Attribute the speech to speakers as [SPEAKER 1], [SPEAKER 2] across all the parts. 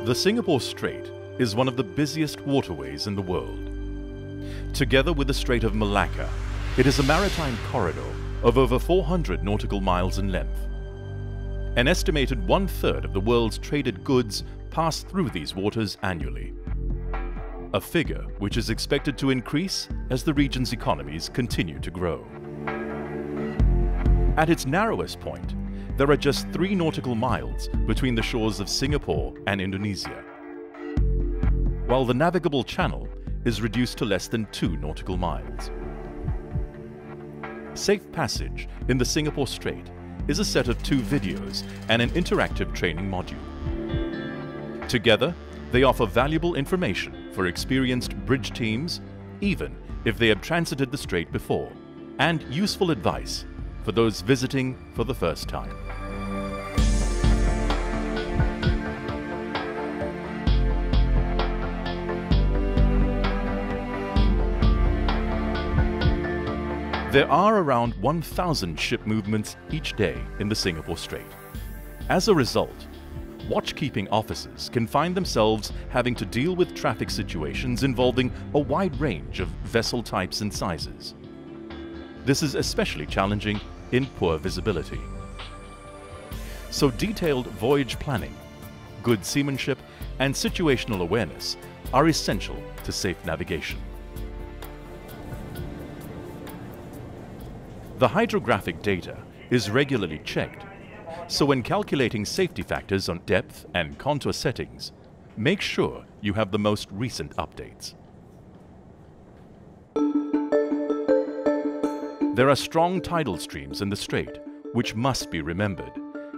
[SPEAKER 1] The Singapore Strait is one of the busiest waterways in the world. Together with the Strait of Malacca, it is a maritime corridor of over 400 nautical miles in length. An estimated 1/3 of the world's traded goods pass through these waters annually, a figure which is expected to increase as the region's economies continue to grow. At its narrowest point, there are just 3 nautical miles between the shores of Singapore and Indonesia, while the navigable channel is reduced to less than 2 nautical miles. Safe Passage in the Singapore Strait is a set of 2 videos and an interactive training module. Together, they offer valuable information for experienced bridge teams, even if they have transited the strait before, and useful advice for those visiting for the first time. There are around 1,000 ship movements each day in the Singapore Strait. As a result, watch-keeping officers can find themselves having to deal with traffic situations involving a wide range of vessel types and sizes. This is especially challenging in poor visibility. So detailed voyage planning, good seamanship, and situational awareness are essential to safe navigation. The hydrographic data is regularly checked, so when calculating safety factors on depth and contour settings, make sure you have the most recent updates. There are strong tidal streams in the strait, which must be remembered,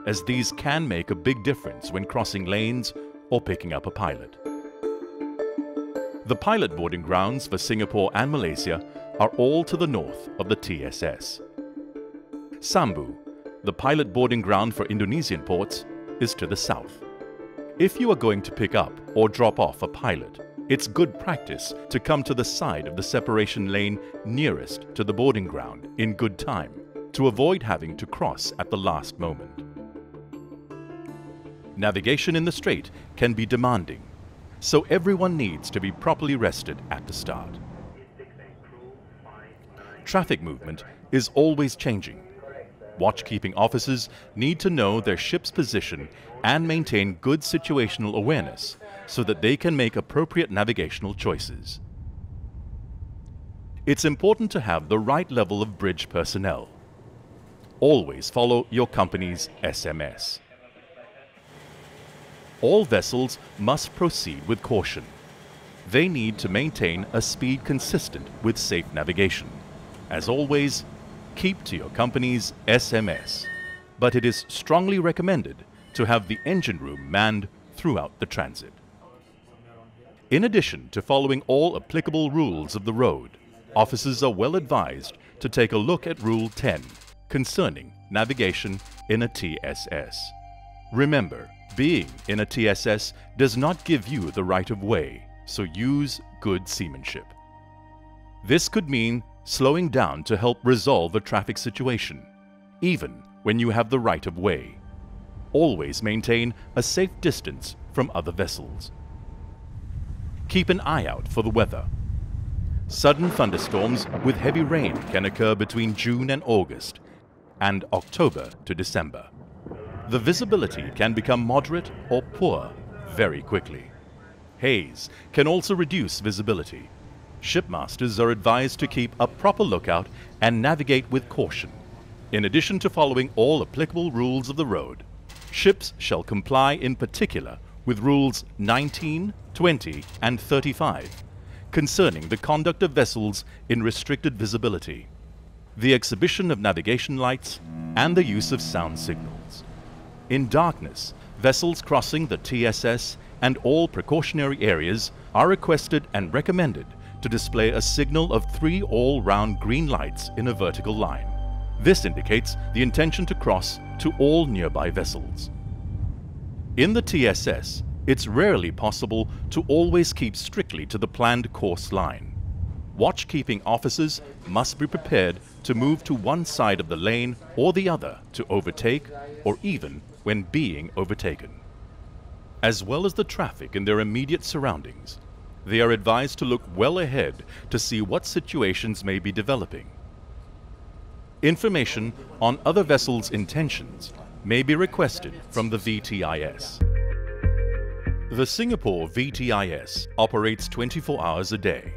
[SPEAKER 1] as these can make a big difference when crossing lanes or picking up a pilot. The pilot boarding grounds for Singapore and Malaysia are all to the north of the TSS. Sambu, the pilot boarding ground for Indonesian ports, is to the south. If you are going to pick up or drop off a pilot, it's good practice to come to the side of the separation lane nearest to the boarding ground in good time to avoid having to cross at the last moment. Navigation in the strait can be demanding, so everyone needs to be properly rested at the start. Traffic movement is always changing. Watch-keeping officers need to know their ship's position and maintain good situational awareness so that they can make appropriate navigational choices. It's important to have the right level of bridge personnel. Always follow your company's SMS. All vessels must proceed with caution. They need to maintain a speed consistent with safe navigation. As always, keep to your company's SMS, but it is strongly recommended to have the engine room manned throughout the transit. In addition to following all applicable rules of the road, officers are well advised to take a look at Rule 10 concerning navigation in a TSS. Remember, being in a TSS does not give you the right of way, so use good seamanship. This could mean slowing down to help resolve a traffic situation, even when you have the right of way. Always maintain a safe distance from other vessels. Keep an eye out for the weather. Sudden thunderstorms with heavy rain can occur between June and August, and October to December. The visibility can become moderate or poor very quickly. Haze can also reduce visibility. Shipmasters are advised to keep a proper lookout and navigate with caution. In addition to following all applicable rules of the road, ships shall comply in particular with Rules 19, 20, and 35 concerning the conduct of vessels in restricted visibility, the exhibition of navigation lights, and the use of sound signals. In darkness, vessels crossing the TSS and all precautionary areas are requested and recommended to display a signal of 3 all-round green lights in a vertical line. This indicates the intention to cross to all nearby vessels. In the TSS, it's rarely possible to always keep strictly to the planned course line. Watch-keeping officers must be prepared to move to one side of the lane or the other to overtake, or even when being overtaken. as well as the traffic in their immediate surroundings. They are advised to look well ahead to see what situations may be developing. Information on other vessels' intentions may be requested from the VTIS. The Singapore VTIS operates 24 hours a day.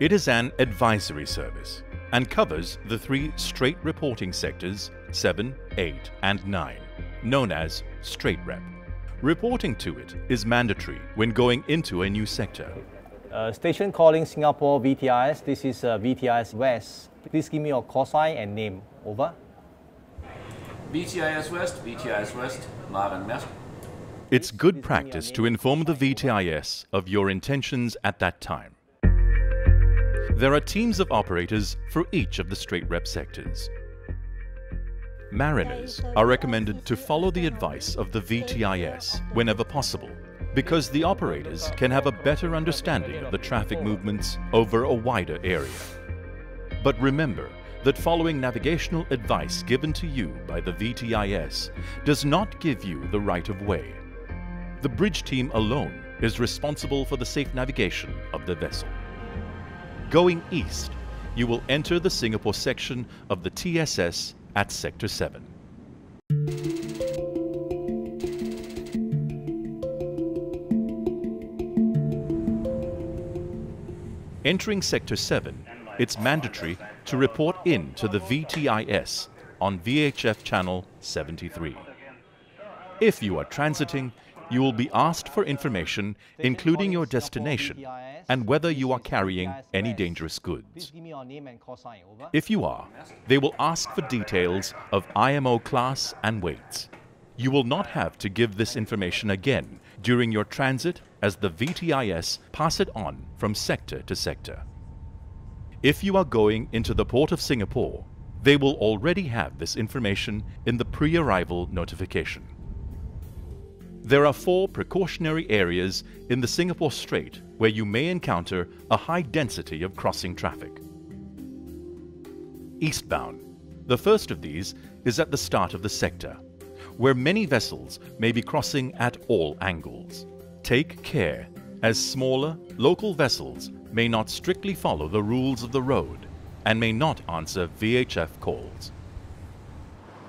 [SPEAKER 1] It is an advisory service and covers the 3 straight reporting sectors 7, 8 and 9, known as STRAIT Rep. Reporting to it is mandatory when going into a new sector.
[SPEAKER 2] Station calling Singapore VTIS. This is VTIS West. Please give me your call sign and name. Over.
[SPEAKER 3] VTIS West, Marvin Mask.
[SPEAKER 1] It's good practice to inform the VTIS of your intentions at that time. There are teams of operators for each of the straight rep sectors. Mariners are recommended to follow the advice of the VTIS whenever possible, because the operators can have a better understanding of the traffic movements over a wider area. But remember that following navigational advice given to you by the VTIS does not give you the right of way. The bridge team alone is responsible for the safe navigation of the vessel. Going east, you will enter the Singapore section of the TSS at Sector 7. Entering Sector 7, it's mandatory to report in to the VTIS on VHF channel 73. If you are transiting, you will be asked for information including your destination and whether you are carrying any dangerous goods. If you are, they will ask for details of IMO class and weights. You will not have to give this information again during your transit, as the VTIS pass it on from sector to sector. If you are going into the Port of Singapore, they will already have this information in the pre-arrival notification. There are 4 precautionary areas in the Singapore Strait where you may encounter a high density of crossing traffic. Eastbound. The first of these is at the start of the sector, where many vessels may be crossing at all angles. Take care, as smaller, local vessels may not strictly follow the rules of the road and may not answer VHF calls.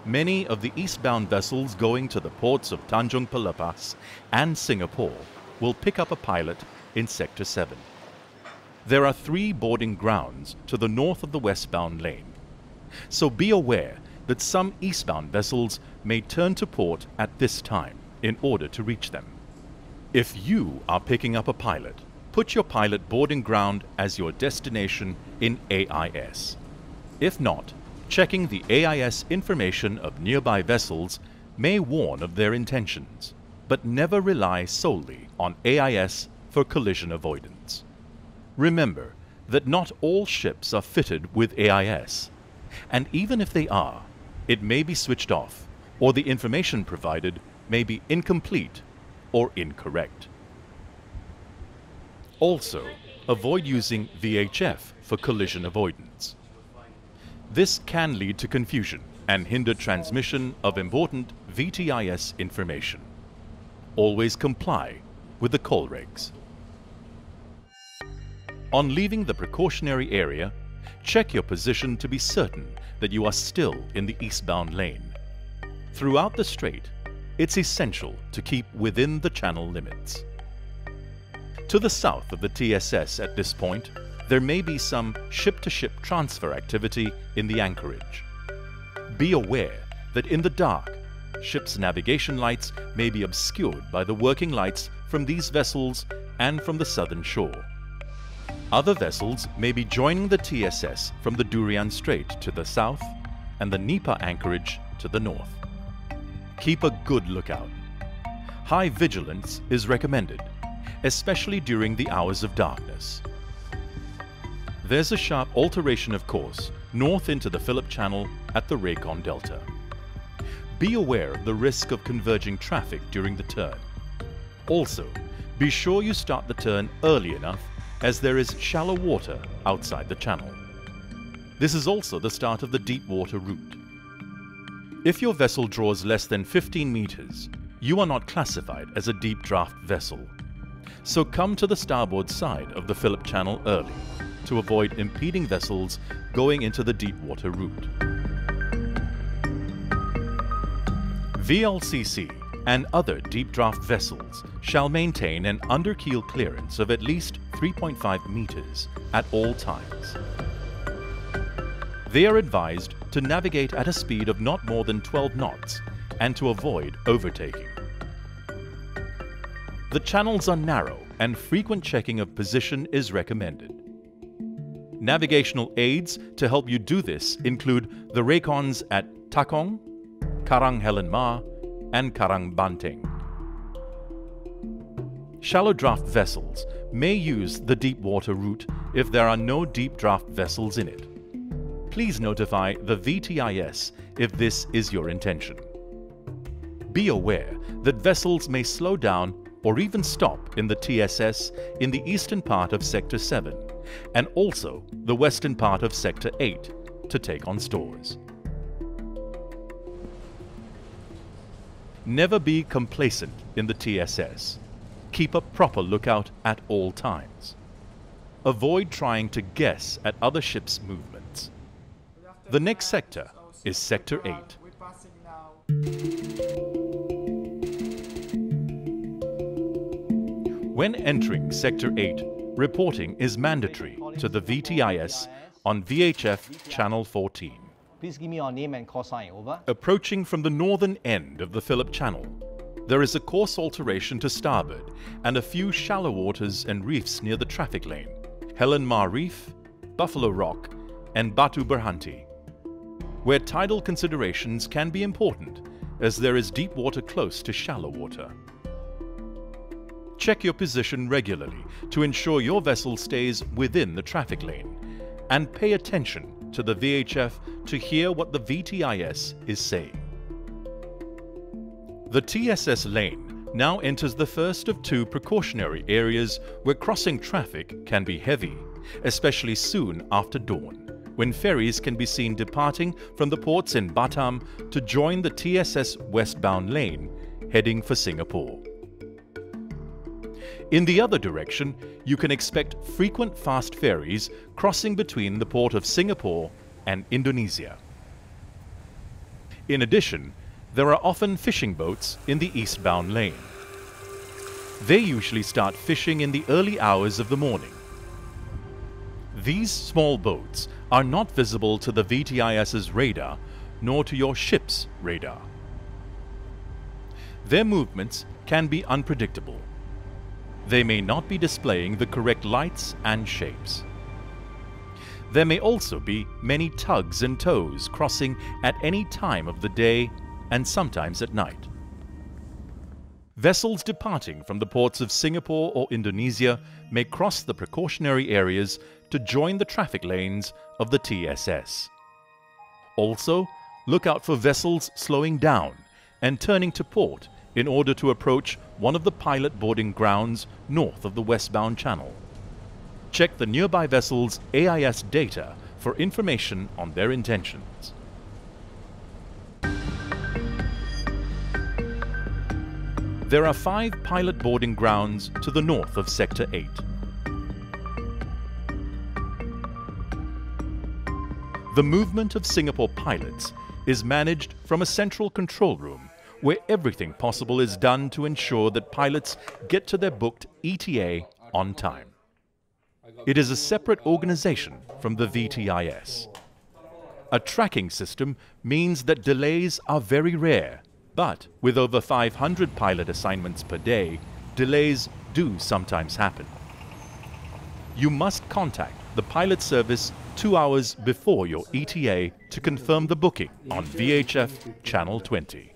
[SPEAKER 1] Many of the eastbound vessels going to the ports of Tanjung Pelepas and Singapore will pick up a pilot in Sector 7. There are 3 boarding grounds to the north of the westbound lane, so be aware that some eastbound vessels may turn to port at this time in order to reach them. If you are picking up a pilot, put your pilot boarding ground as your destination in AIS. If not, checking the AIS information of nearby vessels may warn of their intentions, but never rely solely on AIS for collision avoidance. Remember that not all ships are fitted with AIS, and even if they are, it may be switched off, or the information provided may be incomplete or incorrect. Also, avoid using VHF for collision avoidance. This can lead to confusion and hinder transmission of important VTIS information. Always comply with the call regs. On leaving the precautionary area, check your position to be certain that you are still in the eastbound lane. Throughout the strait, it's essential to keep within the channel limits. To the south of the TSS at this point, there may be some ship-to-ship transfer activity in the anchorage. Be aware that in the dark, ships' navigation lights may be obscured by the working lights from these vessels and from the southern shore. Other vessels may be joining the TSS from the Durian Strait to the south and the Nipa anchorage to the north. Keep a good lookout. High vigilance is recommended, especially during the hours of darkness. There's a sharp alteration of course north into the Phillip Channel at the Raycon Delta. Be aware of the risk of converging traffic during the turn. Also, be sure you start the turn early enough, as there is shallow water outside the channel. This is also the start of the deep water route. If your vessel draws less than 15 meters, you are not classified as a deep draft vessel. So come to the starboard side of the Phillip Channel early to avoid impeding vessels going into the deep water route. VLCC and other deep draft vessels shall maintain an underkeel clearance of at least 3.5 meters at all times. They are advised to navigate at a speed of not more than 12 knots and to avoid overtaking. The channels are narrow and frequent checking of position is recommended. Navigational aids to help you do this include the raycons at Takong, Karang Helen Ma, and Karang Banteng. Shallow draft vessels may use the deep water route if there are no deep draft vessels in it. Please notify the VTS if this is your intention. Be aware that vessels may slow down or even stop in the TSS in the eastern part of Sector 7 and also the western part of Sector 8 to take on stores. Never be complacent in the TSS. Keep a proper lookout at all times. Avoid trying to guess at other ships' movements. The next sector is Sector 8. When entering Sector 8, reporting is mandatory to the VTIS on VHF Channel 14.
[SPEAKER 2] Please give me your name and call sign, over.
[SPEAKER 1] Approaching from the northern end of the Phillip Channel, there is a course alteration to starboard and a few shallow waters and reefs near the traffic lane, Helen Ma Reef, Buffalo Rock, and Batu Berhenti, where tidal considerations can be important as there is deep water close to shallow water. Check your position regularly to ensure your vessel stays within the traffic lane and pay attention to the VHF to hear what the VTIS is saying. The TSS lane now enters the first of two precautionary areas where crossing traffic can be heavy, especially soon after dawn, when ferries can be seen departing from the ports in Batam to join the TSS westbound lane, heading for Singapore. In the other direction, you can expect frequent fast ferries crossing between the port of Singapore and Indonesia. In addition, there are often fishing boats in the eastbound lane. They usually start fishing in the early hours of the morning. These small boats are not visible to the VTIS's radar nor to your ship's radar. Their movements can be unpredictable. They may not be displaying the correct lights and shapes. There may also be many tugs and tows crossing at any time of the day and sometimes at night. Vessels departing from the ports of Singapore or Indonesia may cross the precautionary areas to join the traffic lanes of the TSS. Also, look out for vessels slowing down and turning to port in order to approach one of the pilot boarding grounds north of the westbound channel. Check the nearby vessel's AIS data for information on their intentions. There are 5 pilot boarding grounds to the north of Sector 8. The movement of Singapore pilots is managed from a central control room where everything possible is done to ensure that pilots get to their booked ETA on time. It is a separate organization from the VTIS. A tracking system means that delays are very rare, but with over 500 pilot assignments per day, delays do sometimes happen. You must contact the pilot service 2 hours before your ETA to confirm the booking on VHF Channel 20.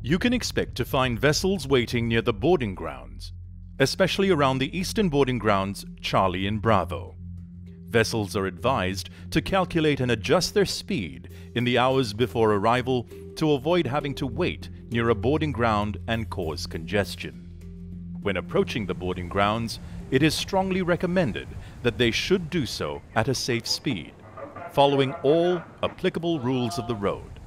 [SPEAKER 1] You can expect to find vessels waiting near the boarding grounds, especially around the eastern boarding grounds Charlie and Bravo. Vessels are advised to calculate and adjust their speed in the hours before arrival to avoid having to wait near a boarding ground and cause congestion. When approaching the boarding grounds, it is strongly recommended that they should do so at a safe speed, following all applicable rules of the road.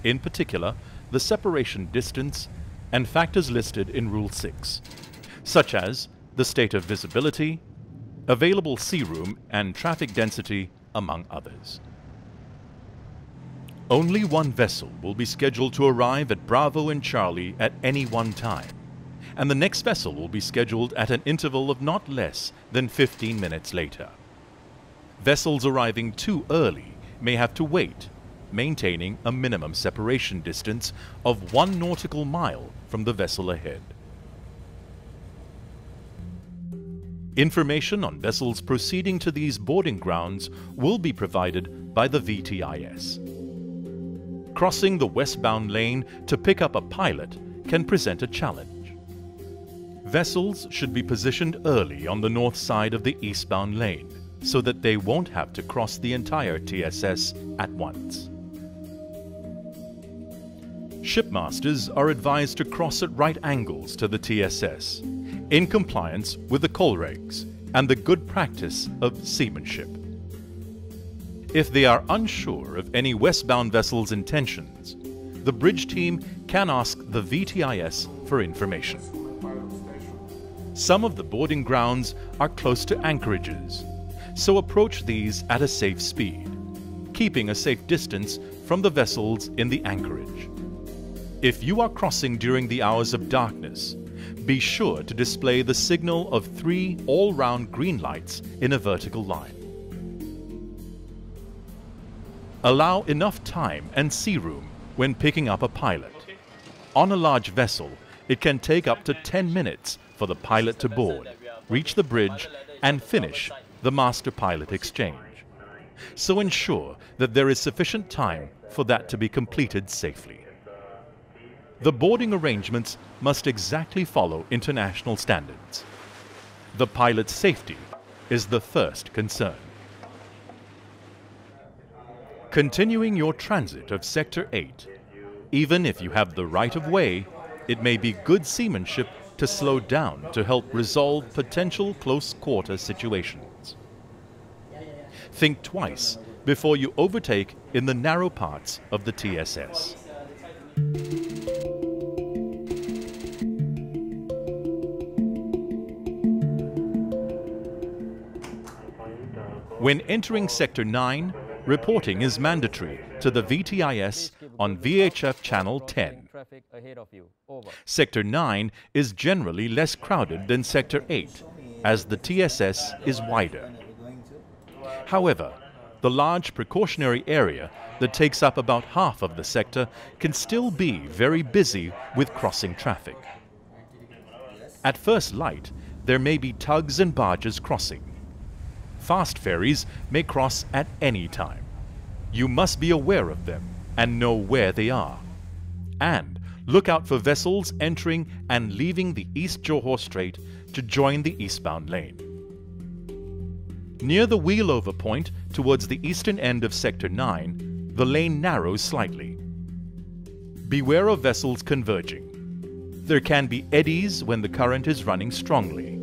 [SPEAKER 1] In particular, the separation distance and factors listed in Rule 6, such as the state of visibility, available sea room and traffic density, among others. Only one vessel will be scheduled to arrive at Bravo and Charlie at any one time, and the next vessel will be scheduled at an interval of not less than 15 minutes later. Vessels arriving too early may have to wait, maintaining a minimum separation distance of 1 nautical mile from the vessel ahead. Information on vessels proceeding to these boarding grounds will be provided by the VTS. Crossing the westbound lane to pick up a pilot can present a challenge. Vessels should be positioned early on the north side of the eastbound lane so that they won't have to cross the entire TSS at once. Shipmasters are advised to cross at right angles to the TSS, in compliance with the coal regs and the good practice of seamanship. If they are unsure of any westbound vessel's intentions, the bridge team can ask the VTIS for information. Some of the boarding grounds are close to anchorages, so approach these at a safe speed, keeping a safe distance from the vessels in the anchorage. If you are crossing during the hours of darkness, be sure to display the signal of 3 all-round green lights in a vertical line. Allow enough time and sea room when picking up a pilot. On a large vessel, it can take up to 10 minutes for the pilot to board, reach the bridge, and finish the master-pilot exchange. So ensure that there is sufficient time for that to be completed safely. The boarding arrangements must exactly follow international standards. The pilot's safety is the first concern. Continuing your transit of Sector 8, even if you have the right of way, it may be good seamanship to slow down to help resolve potential close-quarter situations. Think twice before you overtake in the narrow parts of the TSS. When entering Sector 9, reporting is mandatory to the VTIS on VHF Channel 10. Sector 9 is generally less crowded than Sector 8, as the TSS is wider. However, the large precautionary area that takes up about half of the sector can still be very busy with crossing traffic. At first light, there may be tugs and barges crossing. Fast ferries may cross at any time. You must be aware of them and know where they are. And look out for vessels entering and leaving the East Johor Strait to join the eastbound lane. Near the wheelover point towards the eastern end of Sector 9, the lane narrows slightly. Beware of vessels converging. There can be eddies when the current is running strongly,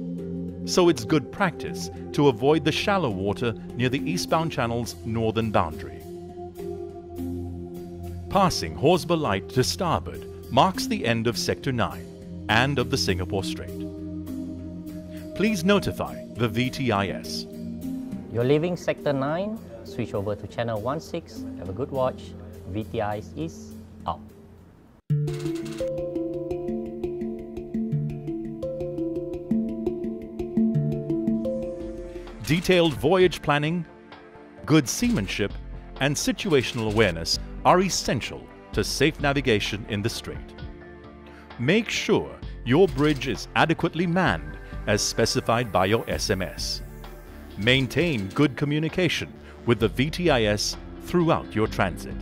[SPEAKER 1] so it's good practice to avoid the shallow water near the eastbound channel's northern boundary. Passing Horsburgh Light to starboard marks the end of Sector 9 and of the Singapore Strait. Please notify the VTIS.
[SPEAKER 4] You're leaving Sector 9, switch over to Channel 16, have a good watch, VTIS is out.
[SPEAKER 1] Detailed voyage planning, good seamanship, and situational awareness are essential to safe navigation in the Strait. Make sure your bridge is adequately manned as specified by your SMS. Maintain good communication with the VTIS throughout your transit.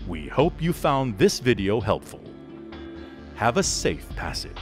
[SPEAKER 1] We hope you found this video helpful. Have a safe passage.